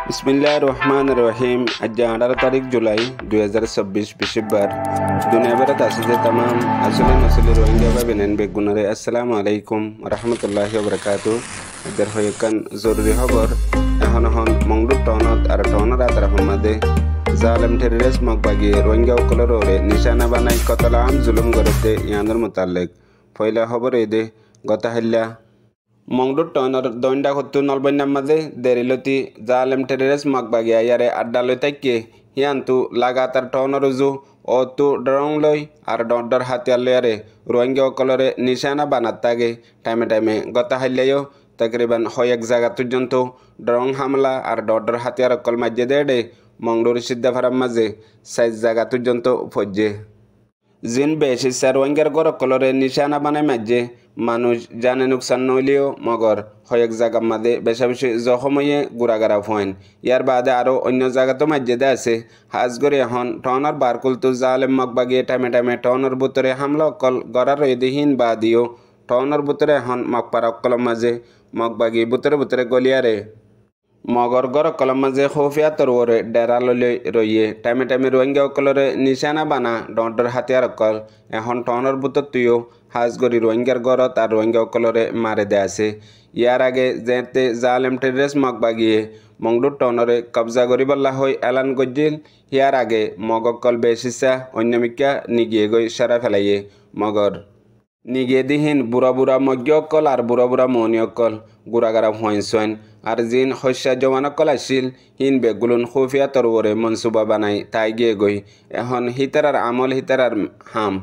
बिस्मिल्लाहिर्रहमानिर्रहीम। आज 18 तारीख जुलाई 2026 बिशब्बार दुनिया भर तासीजे तमाम असली नस्ली रोहिंग्या बाबिनेन बेगुनरे अस्सलामु अलैकुम वरहमतुल्लाहि वबरकातुहु। इधर होयकन जरूरी खबर এখন মংডু টনত আর টনরা তারফের মধ্যে জালেম টেররিস্ট মকবাগি রোহিঙ্গা সকলরে নিশানা বানাই কতলাম জুলুম করতে ইয়ানোর মোতালেক পয়লা খবর এদে গত হাল্লা মংডু টনর দণ্ডা হত্তু নলবন্যার মাঝে দেরিলতি জালেম টেররিস্ট মকবাগি আয়ারে আড্ডা লই তাইকে হিয়ান্তু লাগাতার টনর জু অতু ডরং লই আর ডর হাতিয়ার লয়ারে রোহিঙ্গা সকলরে নিশানা বানাত থাকে টাইমে টাইমে গত হাল্লায়ও तकरीबन एक जगह पर्यंत ड्रोन हमला और डर हथियार कल मजे दे मंगलूर सिद्धाफार मजे 6 जगह पर्यंत फजे जिन बेसिसा रोहिंग्यार घर कलरे निशाना बनाय मजे मानुष जाने नुकसान नइलेও मगर एक जगह मध्य बेशा बेशी जखम हয়ে गुड़ागाड़ा फैन यार बादे आरो अन्य जगह तो मस्जिदे आछे हाजगरे এখন টনার বারকুলতু জালেম মকবাগি টাইমে টাইমে টনার ভিতরে হামলা কল গড়ার রইদিহীন বাদিও টনার ভিতরে এখন মকপার কলম মাঝে মকবাগি বুতরে বুতরে গলিয়ারে মগর গর কলম মাঝে খোফিয়া তরওরে ডেরা ললে রইয়ে টাইমে টাইমে রোহিঙ্গা কলরে নিশানা বানা ডর হাতিয়ার কল এখন টনর বুতর তুইও হাজগরি রোহিঙ্গার গরত আর রোহিঙ্গা কলরে মারে দে আছে ইয়ার আগে যেতে জালেম টেররিস্ট মকবাগিয়ে মংডুর টনরে কবজা করিবল্লা হই এলান গজ্জিল ইয়ার আগে মগকল বেশিসা অন্যমিকা নিগিয়ে গই সারা ফেলাইয়ে মগর নিগিয়ে দিহীন বুড়া বুড়া মজ্ঞকল আর বুড়া বুড়া মনিয়কল গুড়াগাড়া হইনসইন আর জিন শস্যা জওয়ানকল আসিল হিন বেগুলুন খুফিয়া তরওরে মনসুবা বানাই তাই গিয়ে গই এখন হিতারার আমল হিতারার হাম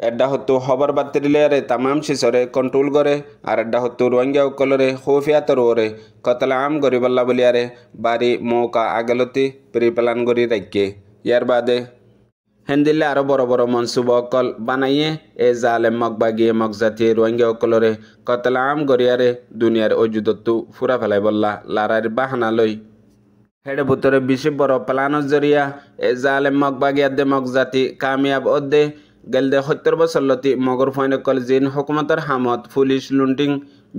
এড্ডা হতো খবর বাতিলেয়ারে তামাম শিশরে কন্ট্রোল করে আর এড্ডা হতো রোহিঙ্গা কলরে খুফিয়া তরওরে কতলা আম গরিবাল্লা বলিয়ারে বাড়ি মৌকা আগলতি প্রিপ্লান গরি রাখে ইয়ার বাদে হেন্দিলে আরো বড় বড় মনসুবা অকল বানাইয়ে এ জালেম মকবাগিয়ে মকজাতি রোহিঙ্গা অকলরে কতলাম গরিয়ারে দুনিয়ার অজুদত্তু ফুরা ফেলাই বললা লারার বাহানা লই হেডে ভিতরে বেশি বড় প্লানের জরিয়া এ জালেম মকবাগিয়াদে মকজাতি কামিয়াব অদ্দে গেলদে 70 বছর লতি মগর ফাইনকল জিন হুকুমতের হামত পুলিশ লুন্টিং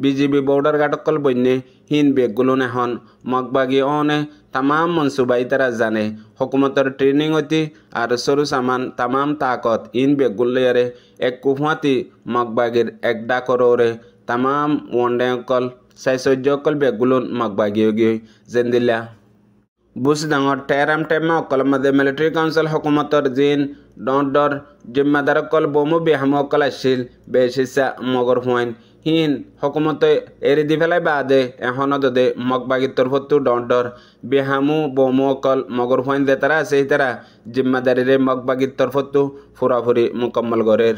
বিজিবি বর্ডার গাটকল বন্যে হিন বেগুলুন এখন মকবাগি অনে তামাম মনসুবা ইতারা জানে হুকুমতের ট্রেনিং অতি আর সরু সামান তামাম তাকত ইন বেগুলিয়ারে এক কুফাতি মকবাগির এক ডাকরে তামাম ওয়ান্ডেকল সাইসজ্জকল বেগুলুন মকবাগি গিয়ে জেন্দিলা বুস ডাঙর টেরাম টেমা অকল মধ্যে মিলিটারি কাউন্সিল হুকুমতর জিন ডর জিম্মাদার অকল বমু বেহামু অকল আসিল বেশিসা মগর হুয়াইন হিন হুকুমতে এরি দি ফেলাই বাদে এখন দে মকবাগির তরফতু ডর বেহামু বমু অকল মগর হুয়াইন দে তারা আছে তারা জিম্মাদারিরে মকবাগির তরফতু ফুরাফুরি মুকম্মল গরের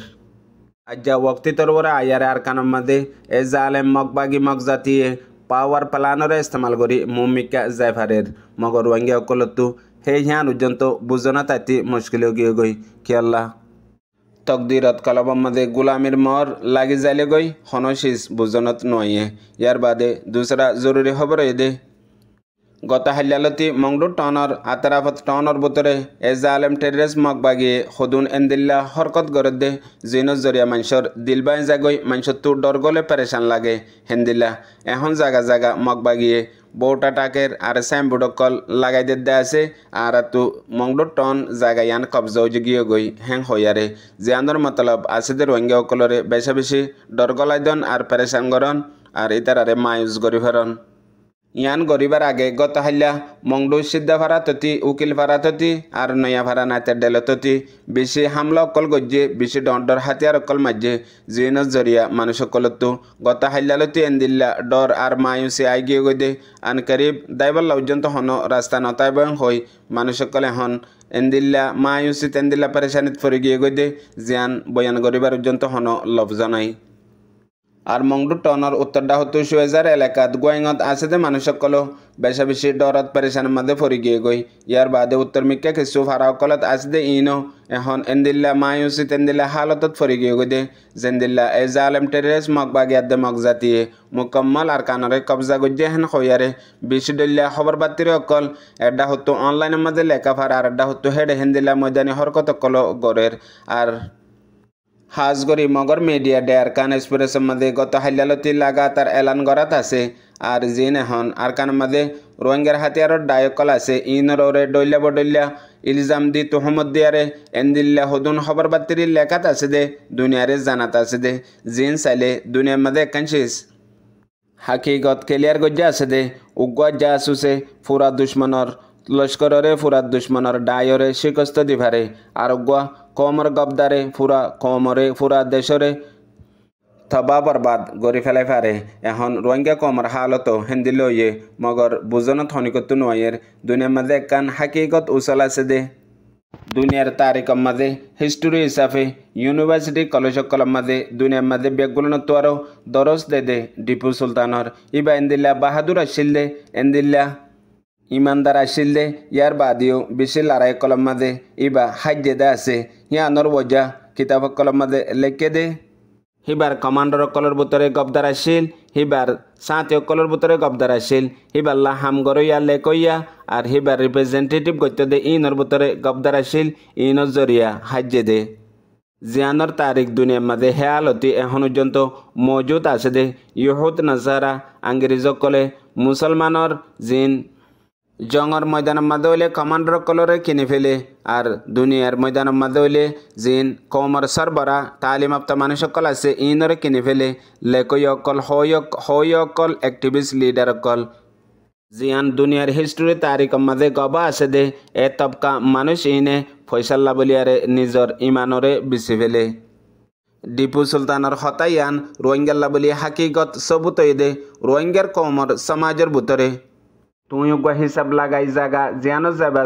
আজ্জা ওয়াক্তি তরবরা আয়ারে আর কানম মধ্যে এ জালেম মকবাগি মকজাতিয়ে পাওয়ার প্লানরে ইস্তেমাল করি মুমিকা জাইফারের মগর রোহিঙ্গা অকলতু হে হিয়ান পর্যন্ত বুঝনা তাইতি মুশকিল গিয়ে গই কি আল্লাহ তকদিরত কলবম মধ্যে গুলামির মর লাগি যাইলে গই হনশিস বুঝনত নয়ে ইয়ার বাদে দুসরা জরুরি খবর এদে গত হাল্লালতি মংডুর টনর আতরাফত টনর ভিতরে এ জালেম টেররিস্ট মকবাগিয়ে খুদুন এন্দিল্লা হরকত গরদে জিনর জরিয়া মানুষের দিলবাই জাগই মানুষত্তু ডর গলে পেরেশান লাগে হেন্দিল্লা এখন জাগা জাগা মকবাগিয়ে বউটা টাকের আর স্যাম্বুডকল লাগাই দে আছে আর তু মংডুর টন জাগায়ান কবজা গিয়ে গই হ্যাং হইয়ারে জিয়ানোর মতলব আসিদের রোহিঙ্গা সকলরে বেশা বেশি ডর গলাই দন আর পেরেশান গরন আর ইতারারে মায়ুস গরি ফেরন ইয়ান গরিবার আগে গত হাল্লা মংডু সিদ্ধাফারা ততি উকিল ফারা ততি আর নয়া ফারা নাতের ডেল ততি বেশি হামলা অকল গজ্জে বেশি ডর হাতিয়ার অকল মাঝে জিনের জরিয়া মানুষ সকলতো গত হাল্লালতি এন্দিল্লা ডর আর মায়ুসে আই গিয়ে গদে আন করিব দাইবল্লা পর্যন্ত হন রাস্তা নতায় বয়ং হই মানুষ সকলে হন এন্দিল্লা মায়ুসি তেন্দিল্লা পরেশানিত ফরে গিয়ে গদে জিয়ান বয়ান গরিবার পর্যন্ত হন লফজ নাই আর মংডুর টনর উত্তরডা হতো সুয়েজার এলাকাত গোয়াইঙত আছে যে মানুষ সকল বেশা বেশি ডরত পরেশানের মধ্যে ফরি গিয়ে গই ইয়ার বাদে উত্তর মিকা কিছু ফারাকলত আছে দে ইনো এখন এন্দিল্লা মায়ুসি তেন্দিল্লা হালতত ফরি গিয়ে গই দে জেন্দিল্লা এ জালেম টেররিস্ট মকবাগিয়াদে মকজাতিয়ে মুকম্মল আর কানরে কবজা গজ্জে হেন খয়ারে বেশি দল্লা খবর বাতিরে অকল এডা হতো অনলাইনের মধ্যে লেখা ফার আর এডা হতো হেডে হেন্দিল্লা ময়দানি হরকত অকল গরের আর হাজগরি মগর মিডিয়া ডে আরকান এক্সপ্রেসের মধ্যে গত হাইলালতি লাগাতার এলান করাত আছে আর জিন এখন আরকান মধ্যে রোহিঙ্গার হাতিয়ারর ডায়কল আছে ইনর ওরে ডইলা বডইলা ইলজাম দি তোহমত দিয়ারে এন্দিল্লা হদুন খবর বাতির লেখাত আছে দে দুনিয়ারে জানাত আছে দে জিন চাইলে দুনিয়ার মধ্যে একাংশিস হাকিগত ক্লিয়ার গজ্জা আছে দে উগ্র যা আসুছে ফুরা দুশ্মনর লস্কররে ফুরা দুশ্মনর ডায়রে শিকস্ত দিভারে আর উগ্র কমর গবদারে ফুরা দেশরে থবা বরবাদ গড়ি ফেলাই ফারে এখন রোহিঙ্গা কমর হালত হিন্দি লইয়ে মগর বুঝন থনিকত নয়ের দুনিয়ার মধ্যে একখান হাকিগত উচল আছে দে দুনিয়ার তারিখের মধ্যে হিস্টোরি হিসাবে ইউনিভার্সিটি কলেজ কলম মধ্যে দুনিয়ার মধ্যে বেগুলো তোয়ারও দরজ দে টিপু সুলতানর ইবা এন্দিল্লা বাহাদুর আসিল দে এন্দিল্লা ইমানদার আসিল দে ইয়ার বাদিও বেশি লড়াই কলম মধ্যে ইবা হাজ্যে দে আছে ইয়ানর ওজা কিতাব কলম মধ্যে লেখে দে হিবার কমান্ডার কলর ভিতরে গবদার আসিল হিবার সাঁতীয় কলর ভিতরে গবদার আসিল হিবাল্লা হামগরইয়া লেকইয়া আর হিবার রিপ্রেজেন্টেটিভ গত্য দে ইনর ভিতরে গবদার আসিল ইনর জরিয়া হাজ্যে দে জিয়ানর তারিখ দুনিয়ার মধ্যে হেয়ালতি এখন পর্যন্ত মজুদ আছে দে ইহুদ নাসারা আঙ্গিরিজকলে মুসলমানর জিন জঙর ময়দানের মধ্যে হইলে কমান্ডার কলরে কিনে ফেলে আর দুনিয়ার ময়দানের মধ্যে হইলে জিন কমর সরবরা তালিম আপ্ত মানুষ সকল আছে ইনরে কিনে ফেলে লেকই অকল হই অকল অ্যাক্টিভিস্ট লিডার অকল জিয়ান দুনিয়ার হিস্টোরি তারিখের মধ্যে গবা আছে দে এ তবকা মানুষ ইনে ফয়সাল্লা বলিয়ারে নিজর ইমানরে বিচি ফেলে টিপু সুলতানর হতাইয়ান রোহিঙ্গাল্লা বলি হাকিগত সবুত দে রোহিঙ্গার কমর সমাজের ভিতরে তুই উগ্র হিসাব লাগাই জাগা জিয়ানো যাবা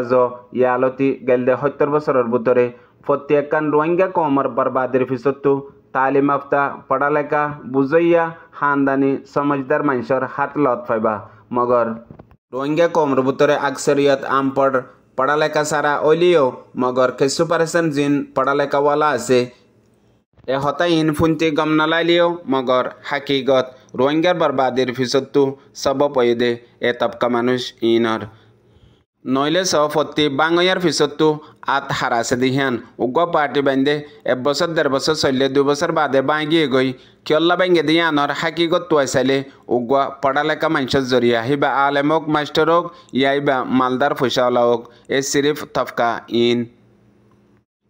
ইয়ালতি গেলদে 70 বছরের ভিতরে প্রত্যেকখান রোহিঙ্গা কমর বরবাদের পিছতো তালিম আফতা পড়ালেখা বুঝইয়া খানদানি সমজদার মানুষের হাত লত পাইবা মগর রোহিঙ্গা কমর ভিতরে আকসরিয়ত আমপড় পড়ালেখা সারা ওলিও মগর কিছু পার্সেন্ট জিন পড়ালেখাওয়ালা আছে এ হতাই ইন ফুনতি গম নালাইলিও মগর হাকিগত রোহিঙ্গার বরবাদের পিছতো সব পয়দে এ তবকা মানুষ ইনর নইলে সফত্তি বাঙয়ার পিছতো আত হারাছে দিহান উগ্র পার্টি বান্ধে 1 বছর 1.5 বছর চললে 2 বছর বাদে বাঙ্গিয়ে গই কিয়ল্লা বাঙ্গে দিয়ানর হাকিগত তুয়াই চাইলে উগ্র পড়ালেখা মানুষের জরিয়া হিবা আলেম হোক মাস্টার হোক ইয়াইবা মালদার ফসলা হোক এ সিরিফ তফকা ইন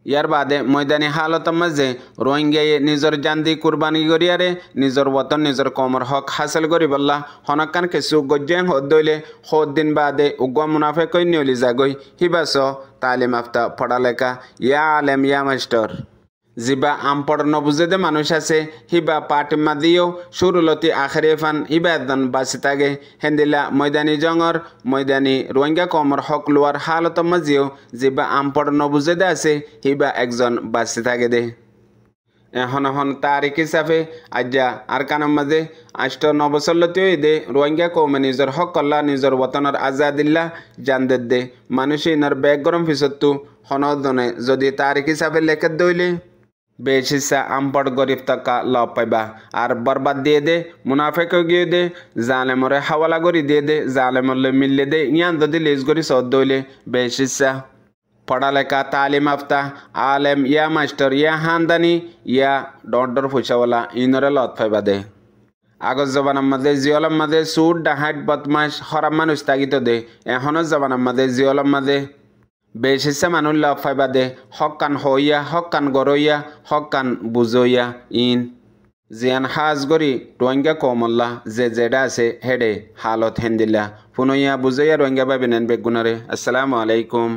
ইয়ার বাদে ময়দানী হালতের মাঝে রোহিঙ্গায়ে নিজের জান্দি কুরবানি করিয়ারে নিজের ওতন নিজের কমর হক হাসিল করি বললা হনকান কিছু গজ্জাং হদ দইলে হদ দিন বাদে উগ্র মুনাফে কই নিয়লি যাগই হিবাস তালিম আফতা পড়ালেখা ইয়া আলেম ইয়া মাস্টার জিবা আমপড় নবুঝে দে মানুষ আছে হিবা পার্টি মাদিও সুরুলতি আখেরে ফান হিবা একদম বাঁচি থাকে হেন্দিলা ময়দানী জঙর ময়দানী রোহিঙ্গা কমর হক লোয়ার হালত মাঝিও জিবা আমপড় নবুঝে দে আছে হিবা একজন বাঁচি থাকে দে এখন তারিখ হিসাবে আজ্ঞা আর কানের মাঝে 8-9 বছর লতিও দে রোহিঙ্গা কমে নিজের হক কল্লা নিজের ওতনের আজাদিল্লা জানদের দে মানুষ ইনার ব্যাগ গরম পিছতো হনদনে যদি তারিখ হিসাবে লেখে দইলে বেশিসা আমপড় গরিব টাকা লাভ পাইবা আর বরবাদ দিয়ে দে মুনাফেক গিয়ে দে জালেমরে হাওয়ালা করি দিয়ে দে জালেমলে মিললে দে ইয়ান যদি লেজ করি সদ দইলে বেশিসা পড়ালেখা তালিম আফতা আলেম ইয়া মাস্টার ইয়া হানদানি ইয়া ডর ফুসাওয়ালা ইনরে লত পাইবা দে আগর জবানের মধ্যে জিয়লার মধ্যে সুট ডাহাট বদমাস হরাম মানুষ তাগিত দে এখনো জবানের মধ্যে জিয়লার মধ্যে বেশিসা মানুষ লাভ পাইবা দে হক কান হইয়া হক কান গরইয়া হক কান বুঝইয়া ইন জিয়ান হাজ গরি রোহিঙ্গা কমল্লা যে জেডা আছে হেডে হালত হেন্দিল্লা ফুনইয়া বুঝইয়া রোহিঙ্গা বাবিনেন বেগুনারে আসসালামু আলাইকুম।